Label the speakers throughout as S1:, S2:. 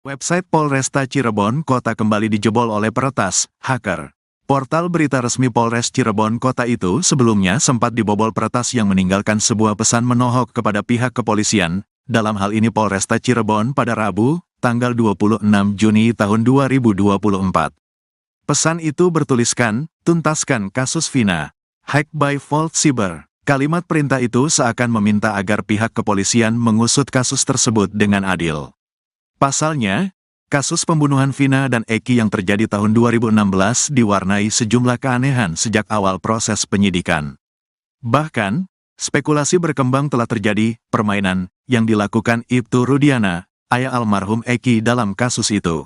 S1: Website Polresta Cirebon Kota kembali dijebol oleh peretas, hacker. Portal berita resmi Polres Cirebon Kota itu sebelumnya sempat dibobol peretas yang meninggalkan sebuah pesan menohok kepada pihak kepolisian, dalam hal ini Polresta Cirebon pada Rabu, tanggal 26 Juni tahun 2024. Pesan itu bertuliskan, tuntaskan kasus Vina, hack by Volt Cyber. Kalimat perintah itu seakan meminta agar pihak kepolisian mengusut kasus tersebut dengan adil. Pasalnya, kasus pembunuhan Vina dan Eki yang terjadi tahun 2016 diwarnai sejumlah keanehan sejak awal proses penyidikan. Bahkan, spekulasi berkembang telah terjadi permainan yang dilakukan Ibtu Rudiana, ayah almarhum Eki dalam kasus itu.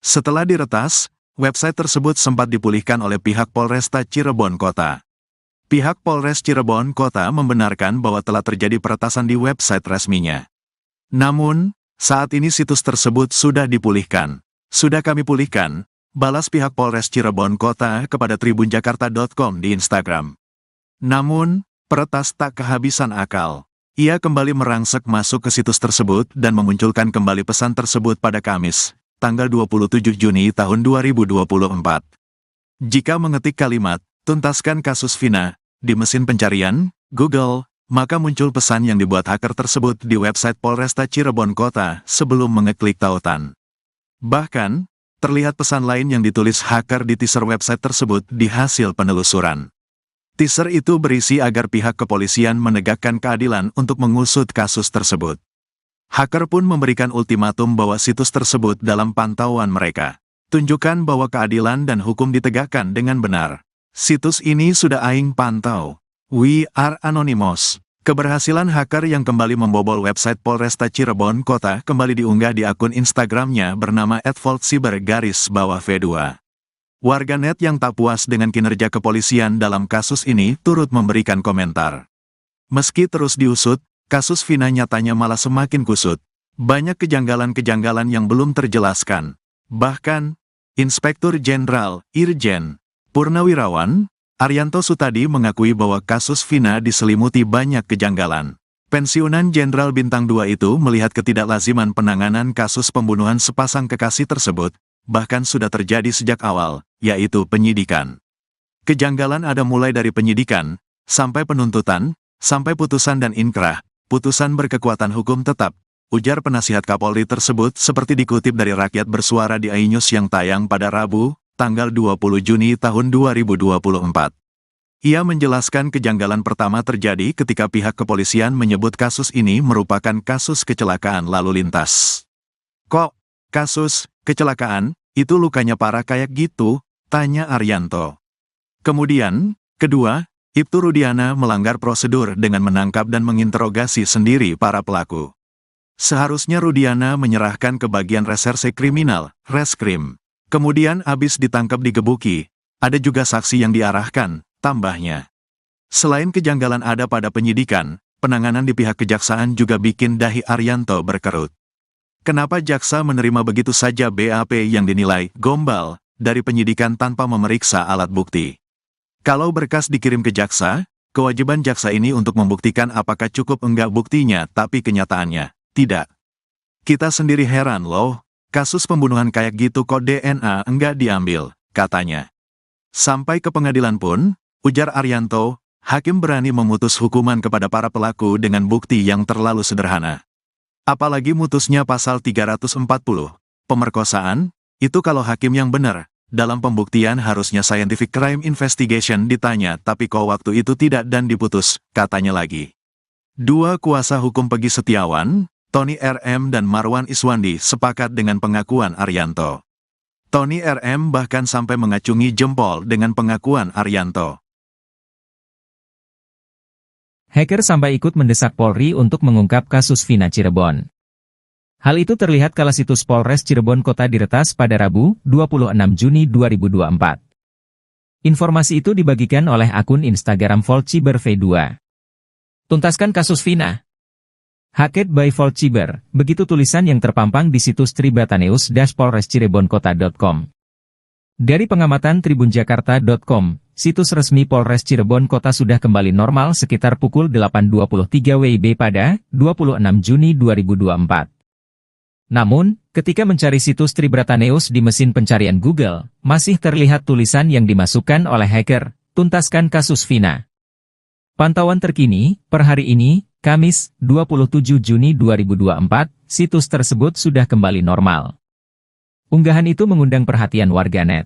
S1: Setelah diretas, website tersebut sempat dipulihkan oleh pihak Polresta Cirebon Kota. Pihak Polres Cirebon Kota membenarkan bahwa telah terjadi peretasan di website resminya. Namun, saat ini situs tersebut sudah dipulihkan. Sudah kami pulihkan, balas pihak Polres Cirebon Kota kepada tribunjakarta.com di Instagram. Namun, peretas tak kehabisan akal. Ia kembali merangsek masuk ke situs tersebut dan memunculkan kembali pesan tersebut pada Kamis, tanggal 27 Juni tahun 2024. Jika mengetik kalimat, tuntaskan kasus Vina, di mesin pencarian, Google, maka muncul pesan yang dibuat hacker tersebut di website Polresta Cirebon Kota sebelum mengeklik tautan. Bahkan, terlihat pesan lain yang ditulis hacker di teaser website tersebut di hasil penelusuran. Teaser itu berisi agar pihak kepolisian menegakkan keadilan untuk mengusut kasus tersebut. Hacker pun memberikan ultimatum bahwa situs tersebut dalam pantauan mereka. Tunjukkan bahwa keadilan dan hukum ditegakkan dengan benar. Situs ini sudah aing pantau. We are anonymous. Keberhasilan hacker yang kembali membobol website Polresta Cirebon Kota kembali diunggah di akun Instagramnya bernama @voltcyber_v2. Warganet yang tak puas dengan kinerja kepolisian dalam kasus ini turut memberikan komentar. Meski terus diusut, kasus Vina nyatanya malah semakin kusut. Banyak kejanggalan-kejanggalan yang belum terjelaskan. Bahkan, Inspektur Jenderal Irjen Purnawirawan Arianto Sutadi mengakui bahwa kasus Vina diselimuti banyak kejanggalan. Pensiunan Jenderal Bintang 2 itu melihat ketidaklaziman penanganan kasus pembunuhan sepasang kekasih tersebut, bahkan sudah terjadi sejak awal, yaitu penyidikan. Kejanggalan ada mulai dari penyidikan, sampai penuntutan, sampai putusan dan inkrah, putusan berkekuatan hukum tetap, ujar penasihat Kapolri tersebut seperti dikutip dari Rakyat Bersuara di iNews yang tayang pada Rabu, tanggal 20 Juni tahun 2024. Ia menjelaskan kejanggalan pertama terjadi ketika pihak kepolisian menyebut kasus ini merupakan kasus kecelakaan lalu lintas. Kok, kasus kecelakaan, itu lukanya parah kayak gitu? Tanya Arianto. Kemudian, kedua, Ibtu Rudiana melanggar prosedur dengan menangkap dan menginterogasi sendiri para pelaku. Seharusnya Rudiana menyerahkan ke bagian reserse kriminal, Reskrim. Kemudian habis ditangkap digebuki, ada juga saksi yang diarahkan, tambahnya. Selain kejanggalan ada pada penyidikan, penanganan di pihak kejaksaan juga bikin dahi Arianto berkerut. Kenapa jaksa menerima begitu saja BAP yang dinilai gombal dari penyidikan tanpa memeriksa alat bukti? Kalau berkas dikirim ke jaksa, kewajiban jaksa ini untuk membuktikan apakah cukup enggak buktinya, tapi kenyataannya, tidak. Kita sendiri heran loh. Kasus pembunuhan kayak gitu kok DNA enggak diambil, katanya. Sampai ke pengadilan pun, ujar Arianto, hakim berani memutus hukuman kepada para pelaku dengan bukti yang terlalu sederhana. Apalagi mutusnya pasal 340, pemerkosaan, itu kalau hakim yang benar, dalam pembuktian harusnya scientific crime investigation ditanya tapi kok waktu itu tidak dan diputus, katanya lagi. Dua kuasa hukum Peggy Setiawan, Tony RM dan Marwan Iswandi sepakat dengan pengakuan Arianto. Tony RM bahkan sampai mengacungi jempol dengan pengakuan Arianto.
S2: Hacker sampai ikut mendesak Polri untuk mengungkap kasus Vina Cirebon. Hal itu terlihat kala situs Polres Cirebon Kota diretas pada Rabu, 26 Juni 2024. Informasi itu dibagikan oleh akun Instagram voltcyber_v2. Tuntaskan kasus Vina. Hacked by Volt Cyber, begitu tulisan yang terpampang di situs tribataneus-polrescirebon.kota.com. Dari pengamatan tribunjakarta.com, situs resmi Polres Cirebon Kota sudah kembali normal sekitar pukul 8.23 WIB pada 26 Juni 2024. Namun, ketika mencari situs Tribratanews di mesin pencarian Google, masih terlihat tulisan yang dimasukkan oleh hacker, tuntaskan kasus Vina. Pantauan terkini, per hari ini, Kamis, 27 Juni 2024, situs tersebut sudah kembali normal. Unggahan itu mengundang perhatian warganet.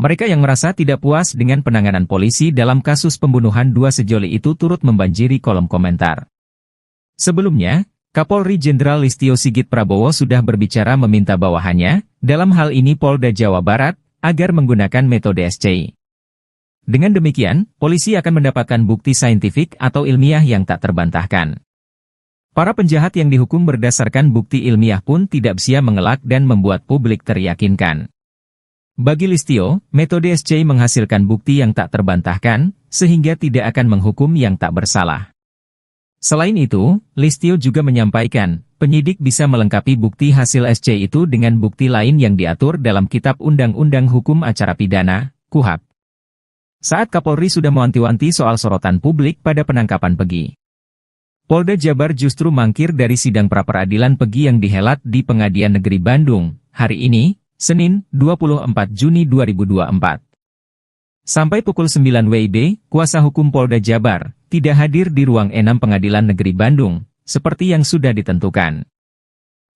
S2: Mereka yang merasa tidak puas dengan penanganan polisi dalam kasus pembunuhan dua sejoli itu turut membanjiri kolom komentar. Sebelumnya, Kapolri Jenderal Listio Sigit Prabowo sudah berbicara meminta bawahannya, dalam hal ini Polda Jawa Barat, agar menggunakan metode SCI. Dengan demikian, polisi akan mendapatkan bukti saintifik atau ilmiah yang tak terbantahkan. Para penjahat yang dihukum berdasarkan bukti ilmiah pun tidak bisa mengelak dan membuat publik teryakinkan. Bagi Listio, metode SCI menghasilkan bukti yang tak terbantahkan, sehingga tidak akan menghukum yang tak bersalah. Selain itu, Listio juga menyampaikan, penyidik bisa melengkapi bukti hasil SCI itu dengan bukti lain yang diatur dalam Kitab Undang-Undang Hukum Acara Pidana, KUHP. Saat Kapolri sudah mewanti-wanti soal sorotan publik pada penangkapan Pegi. Polda Jabar justru mangkir dari sidang pra-peradilan Pegi yang dihelat di Pengadilan Negeri Bandung, hari ini, Senin, 24 Juni 2024. Sampai pukul 9 WIB, kuasa hukum Polda Jabar tidak hadir di ruang 6 Pengadilan Negeri Bandung, seperti yang sudah ditentukan.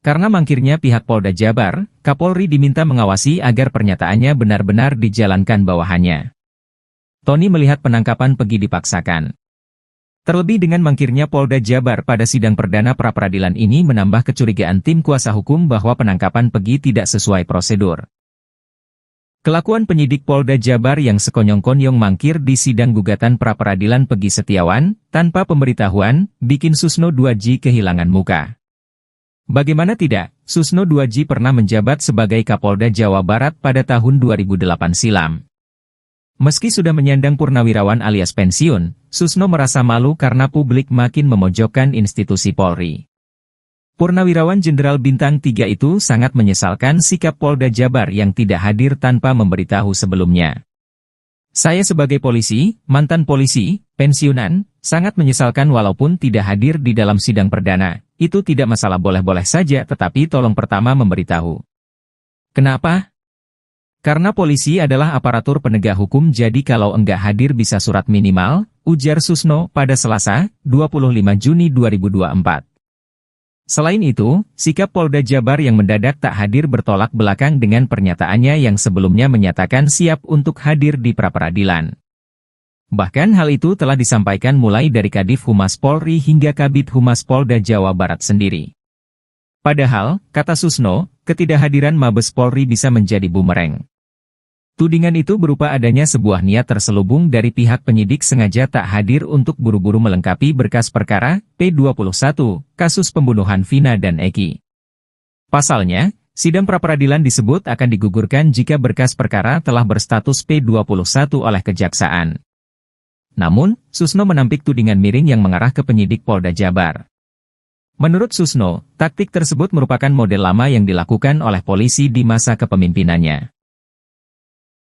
S2: Karena mangkirnya pihak Polda Jabar, Kapolri diminta mengawasi agar pernyataannya benar-benar dijalankan bawahannya. Tony melihat penangkapan Pegi dipaksakan. Terlebih dengan mangkirnya Polda Jabar pada sidang perdana pra-peradilan ini menambah kecurigaan tim kuasa hukum bahwa penangkapan Pegi tidak sesuai prosedur. Kelakuan penyidik Polda Jabar yang sekonyong-konyong mangkir di sidang gugatan pra-peradilan Pegi Setiawan, tanpa pemberitahuan, bikin Susno 2J kehilangan muka. Bagaimana tidak, Susno 2J pernah menjabat sebagai Kapolda Jawa Barat pada tahun 2008 silam. Meski sudah menyandang purnawirawan alias pensiun, Susno merasa malu karena publik makin memojokkan institusi Polri. Purnawirawan Jenderal Bintang 3 itu sangat menyesalkan sikap Polda Jabar yang tidak hadir tanpa memberitahu sebelumnya. Saya sebagai polisi, mantan polisi, pensiunan, sangat menyesalkan walaupun tidak hadir di dalam sidang perdana. Itu tidak masalah boleh-boleh saja tetapi tolong pertama memberitahu. Kenapa? Karena polisi adalah aparatur penegak hukum jadi kalau enggak hadir bisa surat minimal, ujar Susno pada Selasa, 25 Juni 2024. Selain itu, sikap Polda Jabar yang mendadak tak hadir bertolak belakang dengan pernyataannya yang sebelumnya menyatakan siap untuk hadir di pra-peradilan. Bahkan hal itu telah disampaikan mulai dari Kadif Humas Polri hingga Kabid Humas Polda Jawa Barat sendiri. Padahal, kata Susno, ketidakhadiran Mabes Polri bisa menjadi bumerang. Tudingan itu berupa adanya sebuah niat terselubung dari pihak penyidik sengaja tak hadir untuk buru-buru melengkapi berkas perkara P21, kasus pembunuhan Vina dan Eki. Pasalnya, sidang pra-peradilan disebut akan digugurkan jika berkas perkara telah berstatus P21 oleh kejaksaan. Namun, Susno menampik tudingan miring yang mengarah ke penyidik Polda Jabar. Menurut Susno, taktik tersebut merupakan model lama yang dilakukan oleh polisi di masa kepemimpinannya.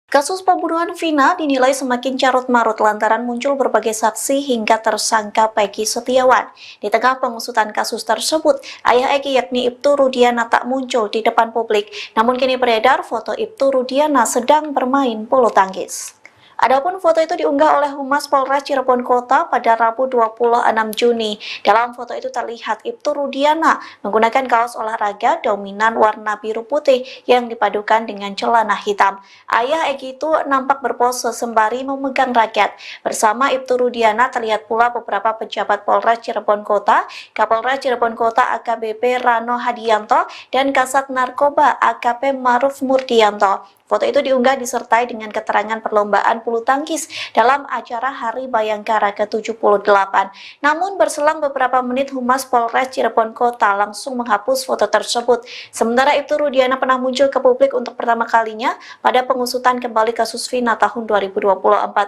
S3: Kasus pembunuhan Vina dinilai semakin carut-marut lantaran muncul berbagai saksi hingga tersangka Peggy Setiawan. Di tengah pengusutan kasus tersebut, ayah Eki yakni Ibtu Rudiana tak muncul di depan publik. Namun kini beredar foto Ibtu Rudiana sedang bermain bulu tangkis. Adapun foto itu diunggah oleh Humas Polres Cirebon Kota pada Rabu 26 Juni. Dalam foto itu terlihat Ibtu Rudiana menggunakan kaos olahraga dominan warna biru putih yang dipadukan dengan celana hitam. Ayah Eki itu nampak berpose sembari memegang raket. Bersama Ibtu Rudiana terlihat pula beberapa pejabat Polres Cirebon Kota, Kapolres Cirebon Kota AKBP Rano Hadianto, dan Kasat Narkoba AKP Maruf Murdianto. Foto itu diunggah disertai dengan keterangan perlombaan bulu tangkis dalam acara Hari Bayangkara ke-78. Namun berselang beberapa menit Humas Polres Cirebon Kota langsung menghapus foto tersebut. Sementara itu Rudiana pernah muncul ke publik untuk pertama kalinya pada pengusutan kembali kasus Vina tahun 2024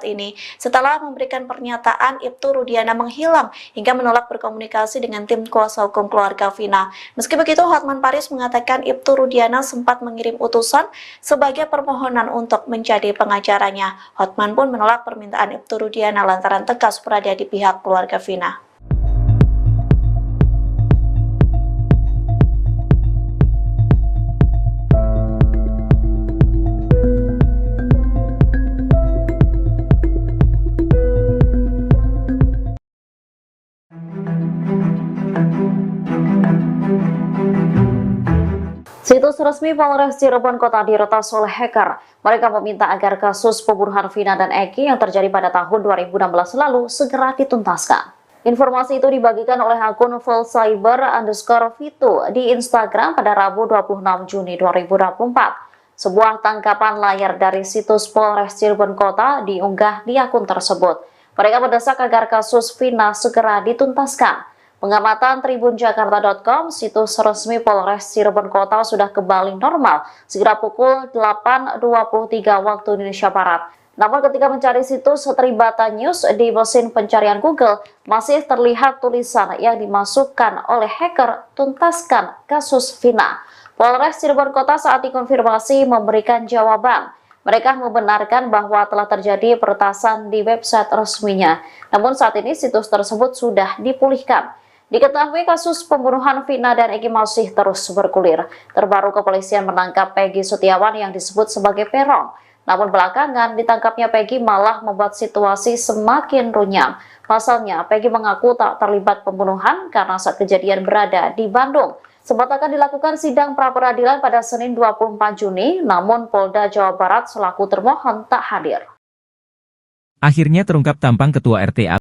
S3: ini. Setelah memberikan pernyataan, Ibtu Rudiana menghilang hingga menolak berkomunikasi dengan tim kuasa hukum keluarga Vina. Meski begitu, Hotman Paris mengatakan Ibtu Rudiana sempat mengirim utusan sebagai permohonan untuk menjadi pengacaranya. Hotman pun menolak permintaan Ibtu Rudiana lantaran tegas berada di pihak keluarga Vina. Situs resmi Polres Cirebon Kota diretas oleh hacker. Mereka meminta agar kasus pembunuhan Vina dan Eki yang terjadi pada tahun 2016 lalu segera dituntaskan. Informasi itu dibagikan oleh akun @fullcyber_vito di Instagram pada Rabu 26 Juni 2024. Sebuah tangkapan layar dari situs Polres Cirebon Kota diunggah di akun tersebut. Mereka mendesak agar kasus Vina segera dituntaskan. Pengamatan tribunjakarta.com, situs resmi Polres Cirebon Kota sudah kembali normal sekira pukul 8.23 waktu Indonesia Barat. Namun ketika mencari situs Tribata News di mesin pencarian Google, masih terlihat tulisan yang dimasukkan oleh hacker, tuntaskan kasus Vina. Polres Cirebon Kota saat dikonfirmasi memberikan jawaban. Mereka membenarkan bahwa telah terjadi peretasan di website resminya. Namun saat ini situs tersebut sudah dipulihkan. Diketahui kasus pembunuhan Vina dan Eki masih terus bergulir. Terbaru kepolisian menangkap Peggy Setiawan yang disebut sebagai Peron. Namun belakangan ditangkapnya Peggy malah membuat situasi semakin runyam. Pasalnya Peggy mengaku tak terlibat pembunuhan karena saat kejadian berada di Bandung. Sempat akan dilakukan sidang pra-peradilan pada Senin 24 Juni, namun Polda Jawa Barat selaku termohon tak hadir.
S2: Akhirnya terungkap tampang Ketua RT